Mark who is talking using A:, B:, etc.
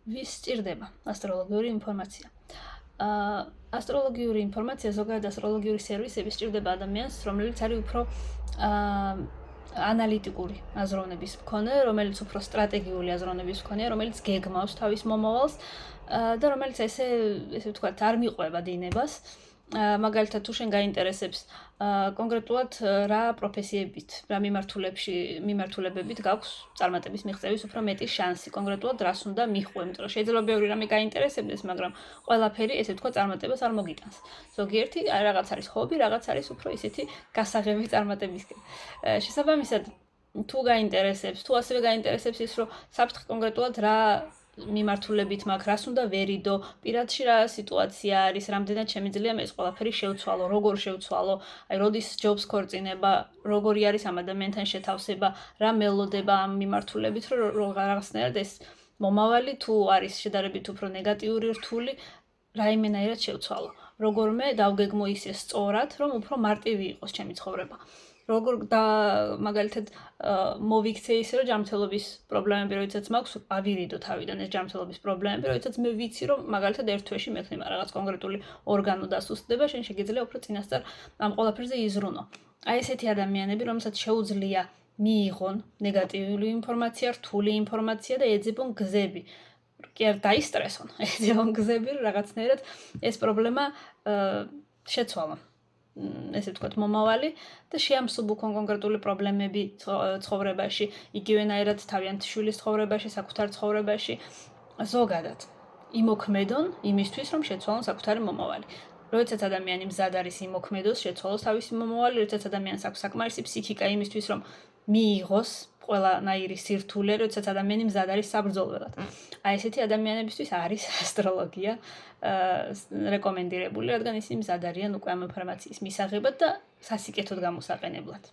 A: ვის სჭირდება ასტროლოგიური ინფორმაცია? ასტროლოგიური ინფორმაცია, ზოგადად ასტროლოგიური სერვისები სჭირდება ადამიანს, რომელიც არის უფრო ანალიტიკური აზროვნების მქონე, რომელიც უფრო სტრატეგიული აზროვნების მქონეა, რომელიც გეგმავს თავის მომავალს და რომელიც ესე ვთქვათ, არ მიყვება დინებას. მაგალითად, თუ შენ გაინტერესებს კონკრეტულად რა პროფესიებით, რა მიმართულებებით გაქვს წარმატების მიღწევის უფრო მეტი შანსი, კონკრეტულად რას უნდა მიხვე, იმიტომ რომ შეიძლება ბევრი რამე გაინტერესებდეს, მაგრამ ყველაფერი ესე ვთქვათ, წარმატებას არ მოგიტანს. ზოგიერთი რაღაც არის ჰობი, რაღაც არის უფრო ისეთი გასაღები წარმატებისკენ. შესაბამისად, თუ გაინტერესებს, თუ ასევე გაინტერესებს ის, რომ საფრთხე კონკრეტულად რა მიმართულებით მაქვს, რას უნდა ვერიდო, პირადში რა სიტუაცია არის, რამდენად შემიძლია მე ეს ყველაფერი შევცვალო, როგორ შევცვალო, აი როდის ჯობს ქორწინება, როგორი არის ამ ადამიანთან შეთავსება, რა მელოდება ამ მიმართულებით, რომ რაღაცნაირად ეს მომავალი თუ არის შედარებით უფრო ნეგატიური რთული, რაიმენაირად შევცვალო. როგორმე დავგეგმო ისე სწორად, რომ უფრო მარტივი იყოს ჩემი ცხოვრება. როგორ და მაგალითად მოვიქცე ისე, რომ ჯანმრთელობის პრობლემები როდესაც მაქვს, ავირიდო თავიდან ეს ჯანმრთელობის პრობლემები, როდესაც მე ვიცი, რომ მაგალითად ერთ თვეში მე ხდება რაღაც კონკრეტული ორგანო დასუსტდება, შენ შეგიძლია უფრო წინასწარ ამ ყველაფერზე იზრუნო. აი ესეთი ადამიანები, რომელსაც შეუძლია მიიღონ ნეგატიური ინფორმაცია, რთული ინფორმაცია და ეძებონ გზები. კი არ დაისტრესონ, ეძებონ გზები, რომ რაღაცნაირად ეს პრობლემა შეცვალონ. ესე ვთქვათ, მომავალი და შეამსუბუქონ კონკრეტული პრობლემები ცხოვრებაში, იგივენაირად თავიანთ შვილის ცხოვრებაში, საკუთარ ცხოვრებაში, ზოგადად. იმოქმედონ იმისთვის, რომ შეცვალონ საკუთარი მომავალი. როდესაც ადამიანი მზად არის იმოქმედოს, შეცვალოს თავისი მომავალი, როდესაც ადამიანს აქვს საკმარისი ფსიქიკა იმისთვის, რომ მიიღოს ყველანაირი სირთულე, როდესაც ადამიანი მზად არის საბრძოლველად. აი ესეთი ადამიანებისთვის არის ასტროლოგია რეკომენდირებული, რადგან ისინი მზად არიან უკვე ამ ინფორმაციის მისაღებად და სასიკეთოდ გამოსაყენებლად.